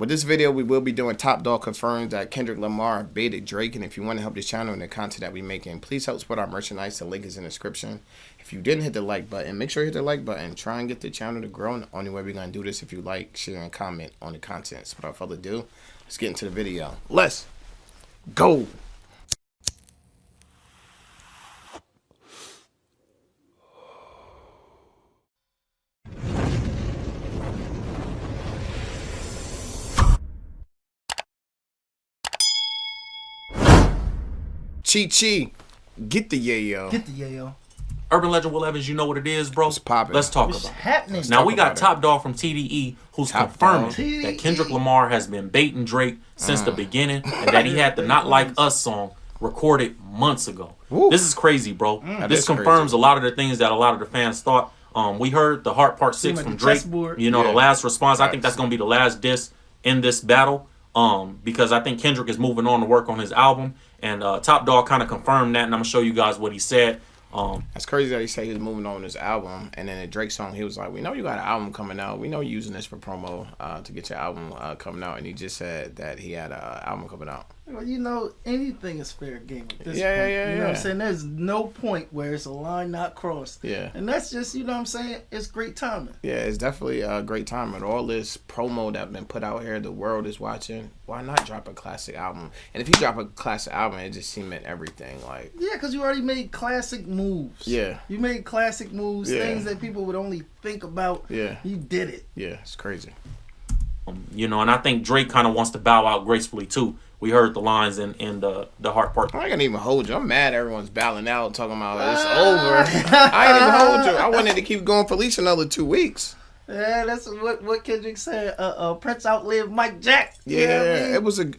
With this video, we will be doing Top Dawg confirms that Kendrick Lamar baited Drake. And if you want to help this channel and the content that we're making, please help support our merchandise. The link is in the description. If you didn't hit the like button, make sure you hit the like button. Try and get the channel to grow. And the only way we're going to do this if you like, share, and comment on the content. So without further ado, let's get into the video. Let's go. Chi, get the yayo. Get the yayo. Urban Legend Will Evans, you know what it is, bro. It's popping. Let's talk What's about happening? it. Now we got Top Dawg from TDE, who's Top confirming Dawg. that Kendrick Lamar has been baiting Drake since the beginning, and that he had the "Not Like Us" song recorded months ago. Woo. This is crazy, bro. This is confirms crazy. a lot of the things that a lot of the fans thought. We heard the Heart Part 6 like from the Drake. chessboard. You know, Yeah. the last response. I think Facts. that's gonna be the last diss in this battle. Because I think Kendrick is moving on to work on his album, and Top Dawg kind of confirmed that, and I'm gonna show you guys what he said. That's crazy that he said he was moving on his album, and then the Drake song, he was like, "We know you got an album coming out. We know you're using this for promo to get your album coming out." And he just said that he had an album coming out. Well, you know, anything is fair game at this Yeah, point. yeah, You know what I'm yeah. saying? There's no point where it's a line not crossed. Yeah. And that's just, you know what I'm saying? It's great timing. Yeah, it's definitely a great time. And all this promo that's been put out here, the world is watching. Why not drop a classic album? And if you drop a classic album, it just cement everything. Like, Yeah, because you already made classic moves. Yeah. You made classic moves, Yeah. things that people would only think about. Yeah. You did it. yeah, it's crazy. You know, and I think Drake kind of wants to bow out gracefully too. We heard the lines in the Heart Part. I ain't gonna even hold you. I'm mad everyone's bowing out, talking about it's over. I ain't even hold you. I wanted to keep going for at least another 2 weeks. Yeah, that's what Kendrick said. Prince outlived Mike Jack. You know what I Yeah, mean?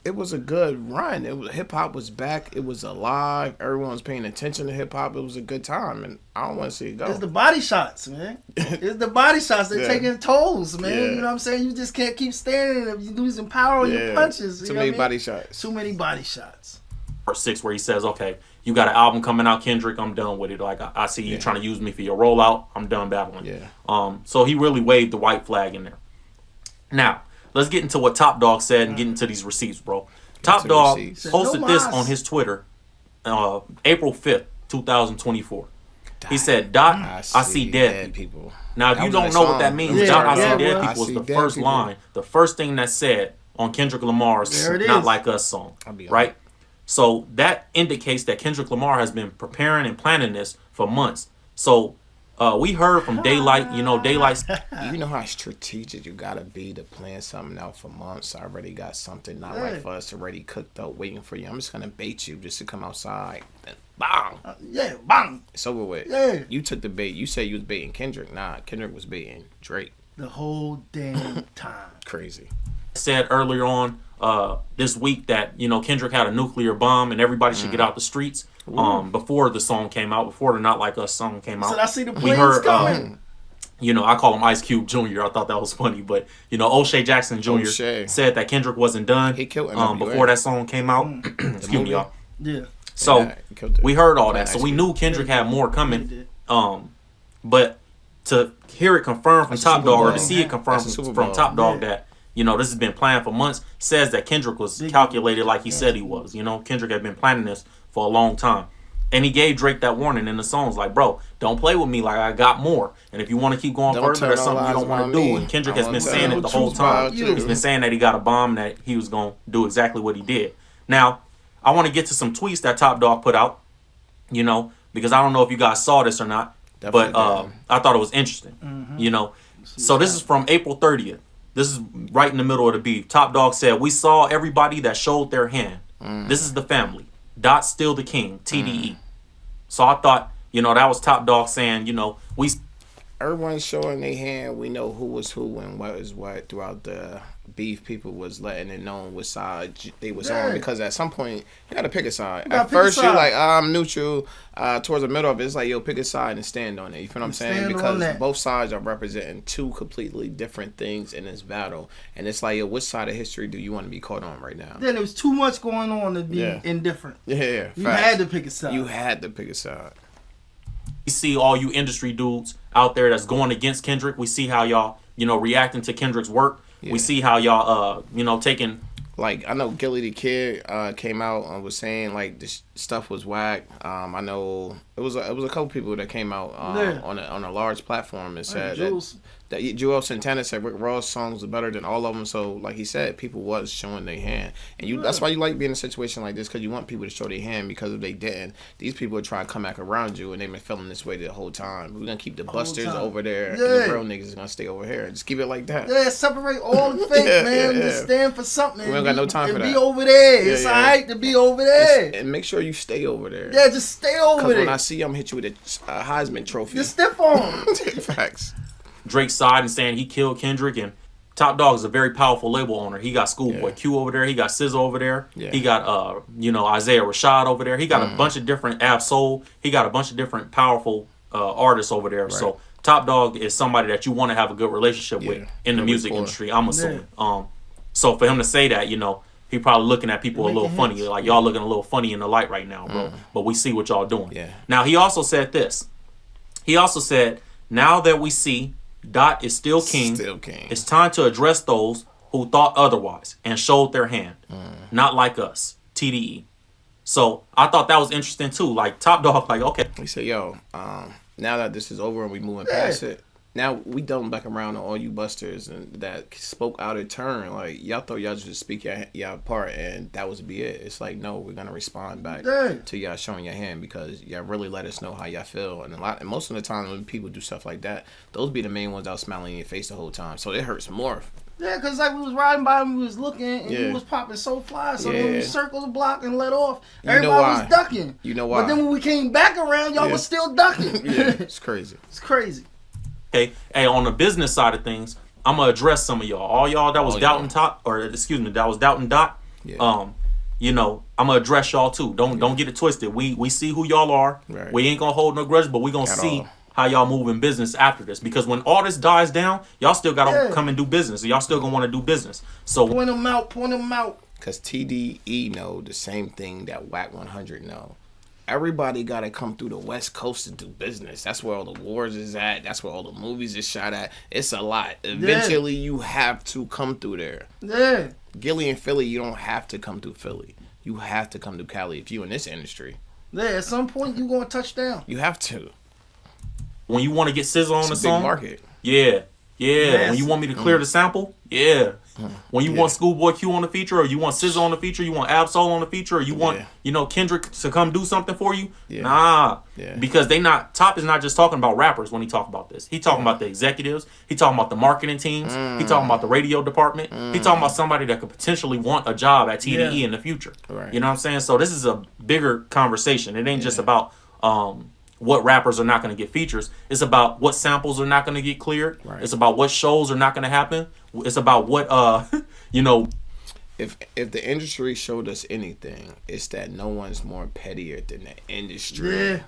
it was a good run. It was hip hop was back. It was alive. Everyone was paying attention to hip hop. It was a good time, and I don't want to see it go. It's the body shots, man. It's the body shots. They're Yeah. taking tolls, man. Yeah. You know what I'm saying? You just can't keep standing. You're losing power on your punches. You Too know many what I mean? body shots. Too many body shots. Part 6 where he says, okay, you got an album coming out, Kendrick, I'm done with it. Like, I see you trying to use me for your rollout. I'm done battling. Yeah. So he really waved the white flag in there. Now, let's get into what Top Dawg said and get into these receipts, bro. Top the Dawg receipts. posted No this mas. on his Twitter April 5th, 2024. He said, Dot, I see dead people. people. Now, if That you was don't that know what song. that means, Yeah, Dot, I yeah, see dead bro. people I was see the dead first people. line, the first thing that's said on Kendrick Lamar's There it Not is. Like Us song, I'll be right? So that indicates that Kendrick Lamar has been preparing and planning this for months. So we heard from Daylight, you know, Daylight. You know how strategic you gotta be to plan something out for months. I already got something not right for us already cooked up, waiting for you. I'm just gonna bait you just to come outside. Then bang, Yeah, bang. it's over with. Yeah. You took the bait. You said you was baiting Kendrick. Nah, Kendrick was baiting Drake. The whole damn time. Crazy. Said earlier on this week that, you know, Kendrick had a nuclear bomb and everybody should get out the streets. Before the song came out, before the Not Like Us song came out. So I see the we planes heard, coming. you know, I call him Ice Cube Jr. I thought that was funny, but you know, O'Shea Jackson Jr. O'Shea. said that Kendrick wasn't done. He killed NWA. before that song came out. Excuse me, movie? y'all. Yeah. So Yeah, he killed it. we heard all Yeah, that, so Ice we Cube. knew Kendrick had more He coming. did. But to hear it confirmed from That's a Top Super Dawg, or Bowl. to see it confirmed That's a Super from Bowl. Top Dawg Yeah. that, you know, this has been planned for months, says that Kendrick was Big- calculated like he said he was. You know, Kendrick had been planning this for a long time. And he gave Drake that warning in the songs, like, bro, don't play with me, like I got more. And if you want to keep going Don't further, turn that's all something you eyes don't want on to do. me. And Kendrick I has been won't saying tell it the no whole truth time. about you. He's been saying that he got a bomb, that he was going to do exactly what he did. Now, I want to get to some tweets that Top Dawg put out, you know, because I don't know if you guys saw this or not, Definitely but did. I thought it was interesting, you know. So this is from April 30th. This is right in the middle of the beef. Top Dawg said, we saw everybody that showed their hand. This is the family. Dot still the king, TDE. So I thought, you know, that was Top Dawg saying, you know, we Everyone's showing their hand. We know who was who and what was what throughout the beef. People was letting it known what side they was on, Yeah. because at some point you got to pick a side. gotta At pick a first you're side. like, I'm neutral. Towards the middle of it, it's like, yo, pick a side and stand on it. You feel what I'm saying? Stand on Because that. both sides are representing two completely different things in this battle, and it's like, yo, which side of history do you want to be caught on right now? Then there was too much going on to be Yeah. indifferent. Yeah, You facts. had to pick a side. You had to pick a side. see all you industry dudes out there that's going against Kendrick. We see how y'all, you know, reacting to Kendrick's work. We see how y'all, taking. Like, I know Gilly the Kid came out and was saying like this stuff was whack. I know it was a couple people that came out on a large platform and said that Joel Santana said Rick Ross songs are better than all of them. So like he said, people was showing their hand, and that's why you like being in a situation like this, because you want people to show their hand, because if they didn't, these people would try to come back around you, and they've been feeling this way the whole time. We're gonna keep the busters over there, and the real niggas is gonna stay over here. Just keep it like that. Yeah, separate all the fake, man. Just stand for something. We don't got no time for that. Be over there. It's alright to be over there. And make sure you stay over there. Yeah, just stay over there. Because when I see you, I'm gonna hit you with a Heisman Trophy. Just step on. Facts. Drake's side and saying he killed Kendrick, and Top Dawg is a very powerful label owner. He got Schoolboy Q over there. He got SZA over there. Yeah. He got Isaiah Rashad over there. He got a bunch of different Ab-Soul. He got a bunch of different powerful artists over there. Right. So Top Dawg is somebody that you want to have a good relationship with in the music industry, I'm assuming. So for him to say that, he probably looking at people a little funny. Like, y'all looking a little funny in the light right now, bro. But we see what y'all doing. Yeah. Now, he also said this. He also said, now that we see Dot is still king, it's time to address those who thought otherwise and showed their hand. Not like us. TDE. So I thought that was interesting too. Like, Top Dawg, like, okay. He said, yo, now that this is over and we moving past it, now we doubling back around on all you busters and that spoke out of turn. Like, y'all thought y'all just speak y'all part and that was be it. It's like, no, we're gonna respond back to y'all showing your hand, because y'all really let us know how y'all feel. And most of the time when people do stuff like that, those be the main ones out smiling in your face the whole time. So it hurts more. Yeah, because like we was riding by and we was looking and you was popping so fly. So when we circled the block and let off, everybody was ducking. You know why? But then when we came back around, y'all was still ducking. It's crazy. It's crazy. Hey, on the business side of things, I'm gonna address some of y'all. All y'all that was doubting Dot. Yeah. I'm gonna address y'all too. Don't get it twisted. We see who y'all are. Right. We ain't gonna hold no grudge, but we gonna see how y'all move in business after this. Because when all this dies down, y'all still gotta come and do business. Y'all still gonna want to do business. So point them out. Because TDE know the same thing that Whack 100 know. Everybody got to come through the West Coast to do business. That's where all the wars is at. That's where all the movies is shot at. It's a lot. Eventually, you have to come through there. Yeah. Gilly and Philly, you don't have to come through Philly. You have to come to Cali if you in this industry. Yeah, at some point, you going to touch down. You have to. When you want to get SZA on the song. Big market. Yeah. When you want me to clear the sample. Yeah. When you want Schoolboy Q on the feature, or you want SZA on the feature, you want Ab-Soul on the feature, or you want Kendrick to come do something for you. Nah. Because Top is not just talking about rappers when he talk about this. He talking about the executives. He talking about the marketing teams. He talking about the radio department. He talking about somebody that could potentially want a job at TDE in the future. Right. You know what I'm saying? So this is a bigger conversation. It ain't just about what rappers are not going to get features. It's about what samples are not going to get cleared. Right. It's about what shows are not going to happen. It's about what If the industry showed us anything, it's that no one's more pettier than the industry. Yeah.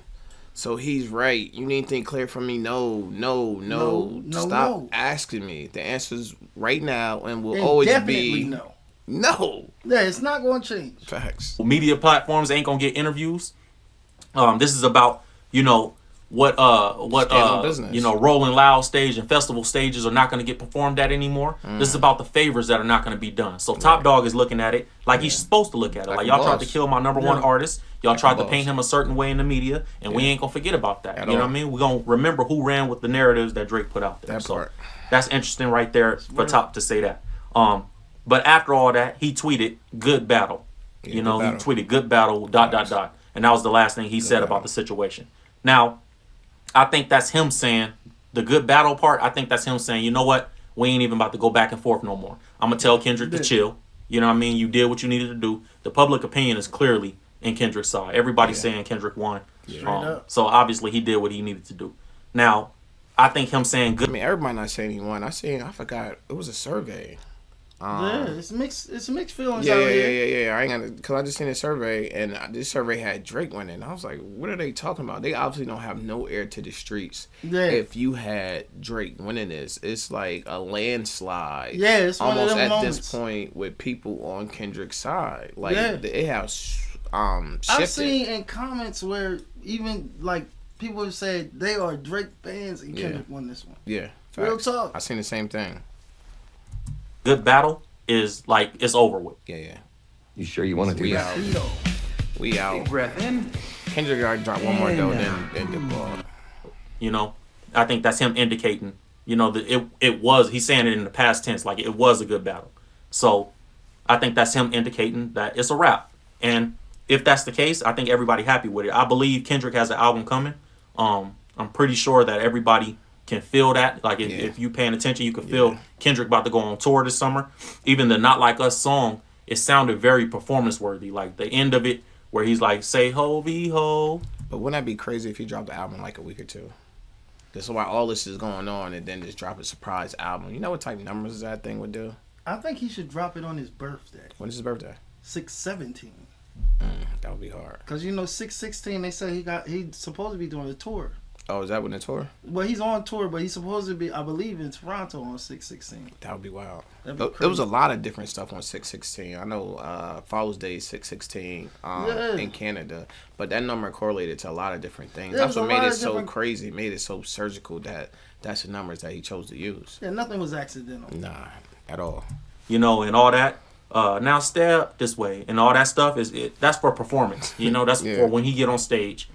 So he's right. You need anything clear from me? No. Stop asking me. The answer's right now and will always be no. No. Yeah, it's not going to change. Facts. Media platforms ain't going to get interviews. This is about what Rolling Loud stage and festival stages are not going to get performed at anymore. This is about the favors that are not going to be done. So Top Dawg is looking at it like he's supposed to look at it. Like y'all tried to kill my number one artist. Y'all tried to paint him a certain way in the media, and we ain't going to forget about that. You know what I mean? We're going to remember who ran with the narratives that Drake put out there. So that's interesting right there for Top to say that. But after all that, he tweeted, "Good battle." He tweeted, "Good battle, ... And that was the last thing he said about the situation. Now, I think that's him saying, the good battle part, I think that's him saying, you know what? We ain't even about to go back and forth no more. I'm going to tell Kendrick to chill. You know what I mean? You did what you needed to do. The public opinion is clearly in Kendrick's side. Everybody's saying Kendrick won. So obviously he did what he needed to do. Now, I think him saying good. I mean, everybody not saying he won. I forgot. It was a survey. It's mixed feelings out here. Yeah. I ain't gonna, cause I just seen a survey and this survey had Drake winning. I was like, what are they talking about? They obviously don't have no air to the streets. Yeah. If you had Drake winning this, it's like a landslide. Yeah, it's almost at moments. This point with people on Kendrick's side. Like it has shifted. I've seen in comments where even like people have said they are Drake fans and Kendrick won this one. Yeah, real talk. I seen the same thing. good battle is like it's over with. Yeah. You sure you want to do that? We out. Big breath in. Kendrick already dropped one more dough than the ball. You know, I think that's him indicating, you know, that it was, he's saying it in the past tense, like it was a good battle. So I think that's him indicating that it's a wrap. And if that's the case, I think everybody happy with it. I believe Kendrick has an album coming. I'm pretty sure that everybody can feel that. Like if you paying attention, you can feel Kendrick about to go on tour this summer. Even the Not Like Us song, it sounded very performance worthy. Like the end of it, where he's like, say ho, be ho. But wouldn't that be crazy if he dropped the album in like a week or two? This is why all this is going on, and then just drop a surprise album. You know what type of numbers that thing would do? I think he should drop it on his birthday. When is his birthday? 6/17. That would be hard. Cause you know 6/16 they say he's supposed to be doing a tour. Oh, is that when the tour? Well, he's on tour, but he's supposed to be, I believe, in Toronto on 6/16. That would be wild. Be there was a lot of different stuff on 6/16. I know Father's Day 6/16 in Canada, but that number correlated to a lot of different things. That's what made it so crazy. Made it so surgical that's the numbers that he chose to use. Yeah, nothing was accidental. Nah, at all. You know, and all that. Now step this way and all that stuff that's for performance. You know, that's for when he get on stage.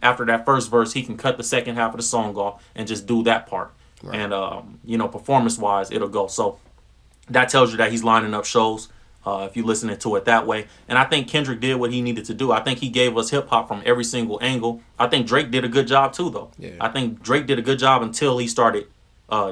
After that first verse, he can cut the second half of the song off and just do that part. Right. And you know, performance wise, it'll go. So that tells you that he's lining up shows. If you're listening to it that way, and I think Kendrick did what he needed to do. I think he gave us hip hop from every single angle. I think Drake did a good job too, though. Yeah. I think Drake did a good job until he started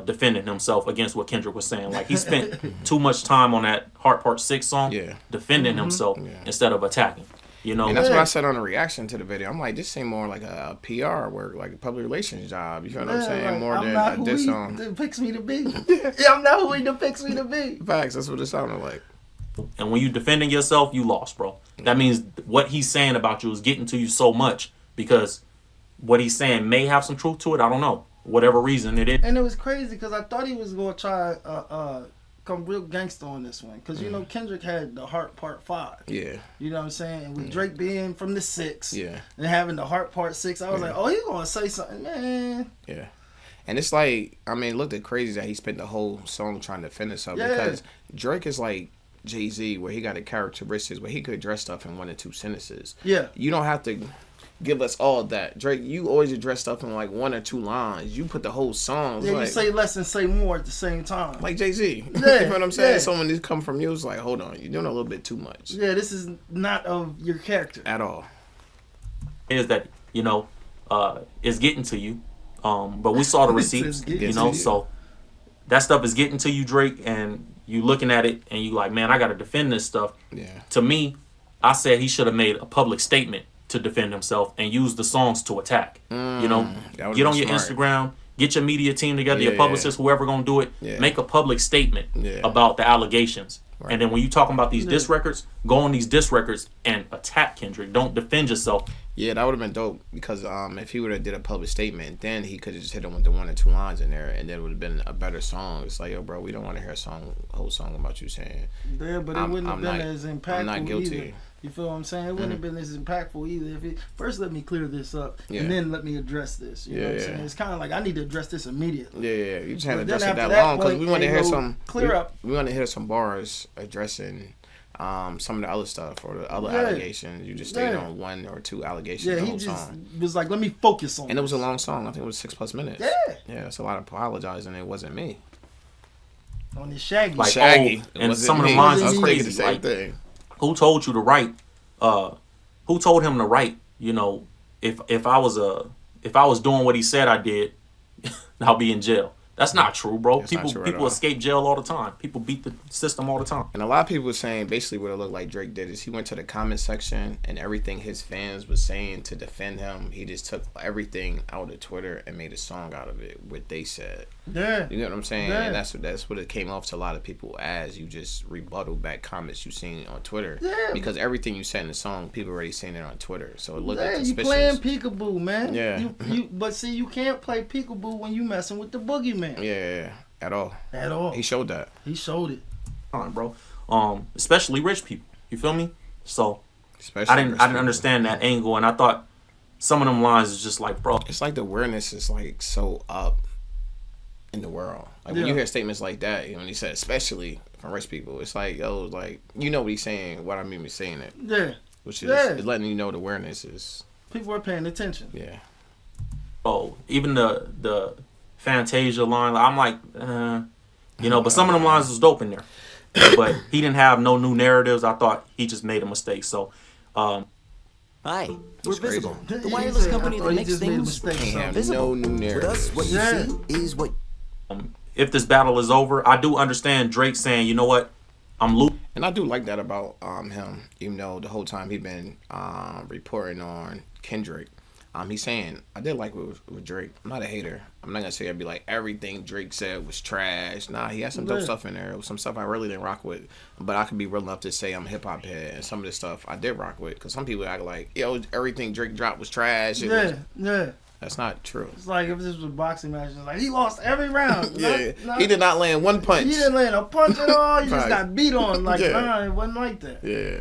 defending himself against what Kendrick was saying. Like he spent too much time on that Heart Part 6 song defending himself instead of attacking. You know, and that's what I said on the reaction to the video. I'm like, this seemed more like a PR work, like a public relations job. You know what I'm saying? Like, more than a diss song. Depicts me to be. I'm not who he depicts me to be. Facts. That's what it sounded like. And when you defending yourself, you lost, bro. That means what he's saying about you is getting to you so much because what he's saying may have some truth to it. I don't know. Whatever reason it is. And it was crazy because I thought he was going to try come real gangster on this one. Because, you know, Kendrick had the Heart Part 5. Yeah. You know what I'm saying? And with Drake being from the 6. Yeah. And having the Heart Part 6, I was like, oh, he's going to say something, man. Yeah. And it's like, I mean, it looked crazy that he spent the whole song trying to finish something. Because Drake is like Jay-Z, where he got the characteristics where he could address stuff in 1 or 2 sentences. Yeah. You don't have to give us all that. Drake, you always address stuff in like 1 or 2 lines. You put the whole song. Yeah, like, you say less and say more at the same time. Like Jay-Z. Yeah, you know what I'm saying? So when these come from you, it's like, hold on, you're doing a little bit too much. Yeah, this is not of your character. At all. Is that, you know, it's getting to you. But we saw the receipts, you know, so that stuff is getting to you, Drake, and you looking at it and you like, man, I got to defend this stuff. Yeah. To me, I said he should have made a public statement to defend himself and use the songs to attack. You know, get on your Instagram, get your media team together, your publicist, whoever gonna do it, make a public statement about the allegations. Right. And then when you talking about these diss records, go on these diss records and attack Kendrick. Don't defend yourself. Yeah, that would have been dope because if he would have did a public statement, then he could have just hit him with the 1 or 2 lines in there, and then it would have been a better song. It's like, yo, bro, we don't want to hear a whole song about you saying. Yeah, but it wouldn't have been as impactful. I'm not guilty. Either. You feel what I'm saying? It wouldn't have been as impactful either. If it, first, let me clear this up, and then let me address this. You know what I'm saying? It's kind of like I need to address this immediately. Yeah. You just had to address it that long because we want to hear some clear up. We want to hear some bars addressing some of the other stuff or the other allegations. You just stayed on 1 or 2 allegations the whole song. Was like, let me focus on. And it was a long song. I think it was 6+ minutes. Yeah, it's a lot of apologizing. It wasn't me. On this Shaggy. Like, Shaggy. And some of the lines is crazy. The same thing. Who told you to write? Who told him to write? You know, if I was doing what he said I did, I'll be in jail. That's not true, bro. People escape jail all the time. People beat the system all the time. And a lot of people were saying basically what it looked like Drake did is he went to the comment section and everything his fans was saying to defend him, he just took everything out of Twitter and made a song out of it, what they said. Yeah. You know what I'm saying? Yeah. And that's what it came off to a lot of people as. You just rebuttal back comments you seen on Twitter. Yeah. Because everything you said in the song, people already seen it on Twitter. So it looked suspicious. You playing peekaboo, man. Yeah. But see, you can't play peekaboo when you messing with the boogeyman. Yeah, at all. At all. He showed that. He showed it. Bro. Especially rich people. You feel me? So especially I didn't understand that angle, and I thought some of them lines is just like, bro. It's like the awareness is like so up in the world. Like when you hear statements like that, when he said especially from rich people, it's like, yo, like you know what he's saying, what I mean by saying it. Yeah. Which is letting you know the awareness is. People are paying attention. Yeah. Oh, even the Fantasia line, I'm like, you know, but some of them lines was dope in there. But he didn't have no new narratives. I thought he just made a mistake. So, Hi, we're visible. Crazy. The wireless company I that thought he makes just made a things mistake, so. visible. No new With narrative. us, what you see is what. if this battle is over, I do understand Drake saying, you know what, I'm losing. And I do like that about him, even though the whole time he been reporting on Kendrick. He's saying, I did like with Drake. I'm not a hater. I'm not going to say I'd be like, everything Drake said was trash. Nah, he had some dope stuff in there. Some stuff I really didn't rock with. But I could be real enough to say I'm a hip-hop head. And some of this stuff I did rock with. Because some people act like, yo, everything Drake dropped was trash. Yeah. That's not true. It's like if this was a boxing match, it's like he lost every round. He did not land one punch. He didn't land a punch at all. He just got beat on. Like, nah, it wasn't like that. Yeah.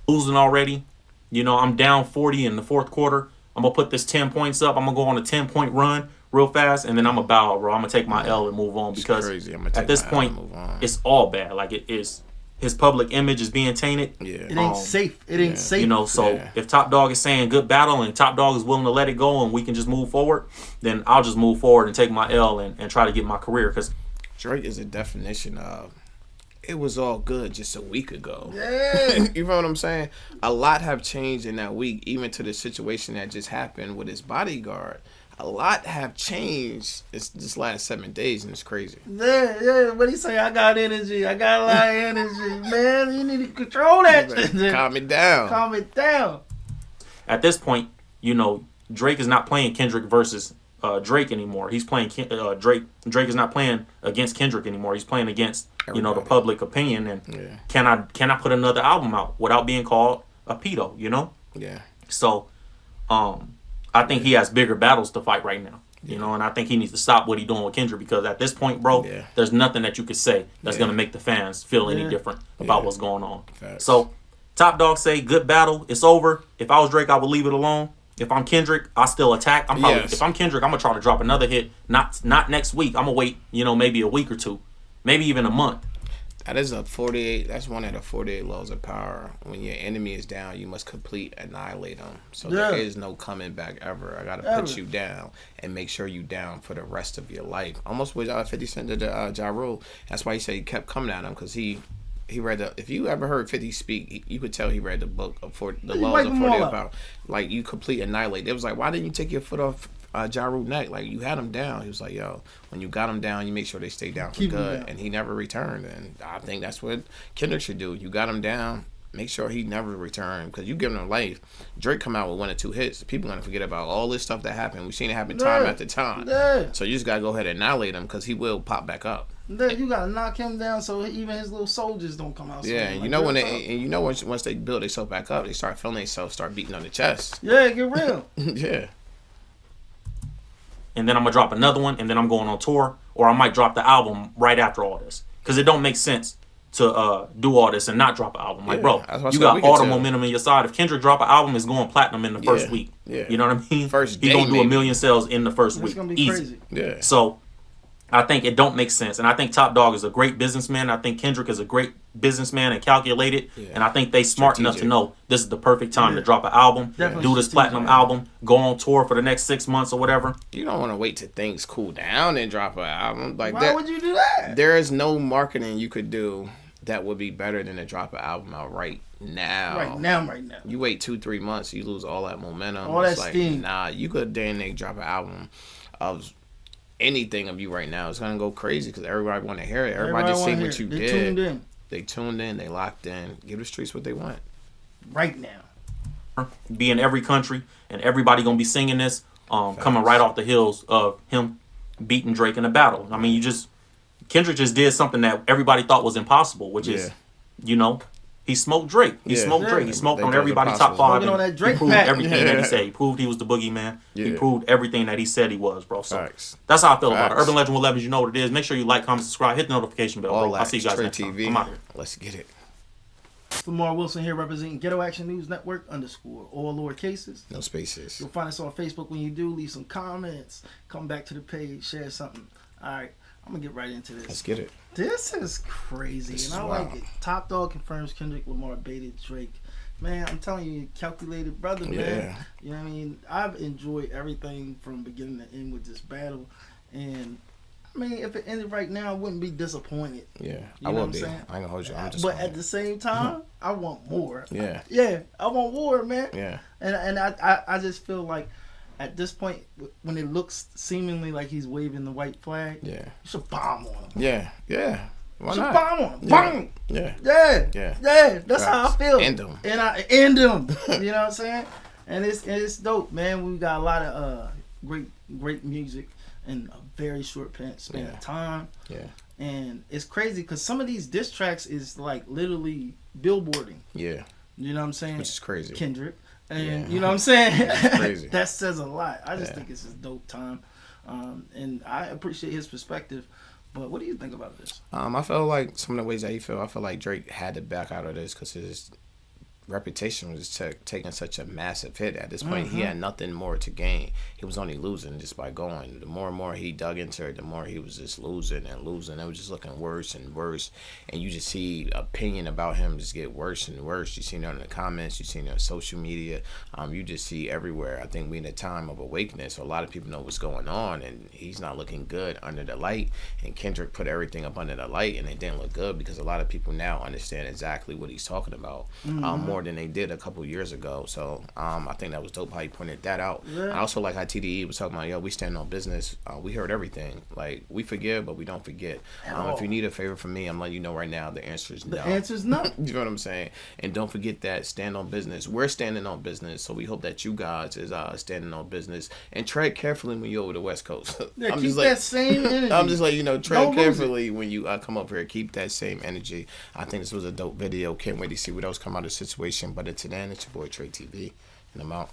Losing already. You know, I'm down 40 in the fourth quarter. I'm going to put this 10 points up. I'm going to go on a 10-point run real fast, and then I'm going to bow, bro. I'm going to take my L and move on because at this point, it's all bad. Like, it is. His public image is being tainted. Yeah. It ain't safe. It ain't safe. You know, so if Top Dawg is saying good battle and Top Dawg is willing to let it go and we can just move forward, then I'll just move forward and take my L and try to get my career. Because Drake is a definition of it was all good just a week ago. Yeah. You know what I'm saying? A lot have changed in that week, even to the situation that just happened with his bodyguard. A lot have changed this last 7 days, and it's crazy. Yeah. What he say? I got energy. I got a lot of energy. Man, you need to control that. Calm it down. Calm it down. at this point, you know, Drake is not playing Kendrick versus Drake anymore. He's playing Drake. Drake is not playing against Kendrick anymore. He's playing against the public opinion. And can I put another album out without being called a pedo? You know. Yeah. So, I think he has bigger battles to fight right now. You know, and I think he needs to stop what he's doing with Kendrick, because at this point, bro, there's nothing that you could say that's gonna make the fans feel any different about what's going on. Facts. So, Top Dawg say good battle. It's over. If I was Drake, I would leave it alone. If I'm Kendrick, I still attack. If I'm Kendrick, I'm gonna try to drop another hit. Not next week. I'm gonna wait. Maybe a week or two, maybe even a month. That is a 48. That's one of the 48 laws of power. When your enemy is down, you must annihilate them. So there is no coming back ever. I gotta put you down and make sure you down for the rest of your life. Almost with 50 Cent did Ja Rule. That's why he said he kept coming at him, because he read if you ever heard 50 speak, you could tell he read the book of the laws of 48 power. Like, you complete annihilate. It was like, why didn't you take your foot off Ja Rule neck? Like, you had him down. He was like, yo, when you got him down, you make sure they stay down for good. And he never returned. And I think that's what Kendrick should do. You got him down, make sure he never returned, because you give him life. Drake come out with 1 or 2 hits, people gonna forget about all this stuff that happened. We've seen it happen time after time. So you just gotta go ahead and annihilate him, because he will pop back up. You gotta knock him down so even his little soldiers don't come out. And once they build themselves back up, they start feeling themselves, start beating on the chest. Yeah, get real. Yeah. And then I'm gonna drop another one, and then I'm going on tour, or I might drop the album right after all this, because it don't make sense to do all this and not drop an album. Like, bro, you got all the momentum in your side. If Kendrick drop an album, it's going platinum in the first week. You know what I mean? He's gonna do 1 million sales in the first week. It's gonna be easy. crazy. Yeah. So I think it don't make sense, and I think Top Dawg is a great businessman. I think Kendrick is a great businessman and calculated, and I think they smart enough to know this is the perfect time to drop an album, do this platinum album, go on tour for the next 6 months or whatever. You don't want to wait till things cool down and drop an album. Like, why would you do that? There is no marketing you could do that would be better than to drop an album out right now. Right now. You wait 2-3 months, you lose all that momentum. All that steam. Nah, you could drop an album of anything of you right now. It's gonna go crazy because everybody want to hear it. Everybody just see what you did. They tuned in. They locked in. Give the streets what they want right now. Be in every country, and everybody gonna be singing this. Coming right off the heels of him beating Drake in a battle. I mean, Kendrick just did something that everybody thought was impossible, which is, he smoked Drake. He smoked Drake. He smoked on everybody's top 5. On that Drake he proved pack. everything that he said. He proved he was the boogeyman. He proved everything that he said he was, bro. So Facts. That's how I feel about it. Urban Legend with Levens, you know what it is. Make sure you like, comment, subscribe, hit the notification bell, bro. I'll see you guys next time. I'm out here. Let's get it. Lamar Wilson here, representing Ghetto Action News Network _ all lowercases. No spaces. You'll find us on Facebook. When you do, leave some comments. Come back to the page, share something. All right, I'm gonna get right into this. Let's get it. This is crazy, and I like it. Top Dawg confirms Kendrick Lamar baited Drake. Man, I'm telling you, calculated brother, man. You know what I mean? I've enjoyed everything from beginning to end with this battle, and I mean, if it ended right now, I wouldn't be disappointed. Yeah, you know what I'm saying? I ain't gonna hold you. I'm just. But at the same time, I want more. Yeah. Yeah, I want more, man. Yeah. And I just feel like at this point, when it looks seemingly like he's waving the white flag, yeah, you should bomb on him. Yeah, yeah. Why you should not? bomb on him. Yeah. Bomb. Yeah. Yeah. Yeah. Yeah. That's Right. how I feel. End him. And I end him. You know what I'm saying? And it's dope, man. We got a lot of great music in a very short span of time. Yeah. And it's crazy because some of these diss tracks is like literally billboarding. Yeah. You know what I'm saying? Which is crazy. Kendrick. And you know what I'm saying? That's crazy. That says a lot. I just think it's a dope time. And I appreciate his perspective. But what do you think about this? I feel like some of the ways that he feel, I feel like Drake had to back out of this because his reputation was taking such a massive hit. At this point, he had nothing more to gain. He was only losing just by going. The more and more he dug into it, the more he was just losing and losing. It was just looking worse and worse. And you just see opinion about him just get worse and worse. You see it in the comments. You see it on social media. You just see everywhere. I think we in a time of awakening, so a lot of people know what's going on, and he's not looking good under the light. And Kendrick put everything up under the light, and it didn't look good because a lot of people now understand exactly what he's talking about. More than they did a couple years ago. So I think that was dope how he pointed that out. Yeah. I also like how TDE was talking about, yo, we stand on business. We heard everything. Like, we forgive, but we don't forget. If you need a favor from me, I'm letting you know right now, the answer is no. The answer is no. You know what I'm saying? And don't forget that, stand on business. We're standing on business, so we hope that you guys is standing on business. And tread carefully when you're over the West Coast. Yeah, keep that same energy. I'm just like, tread carefully when you come up here. Keep that same energy. I think this was a dope video. Can't wait to see what else come out of the situation. But until then, it's your boy Trey TV, and I'm out.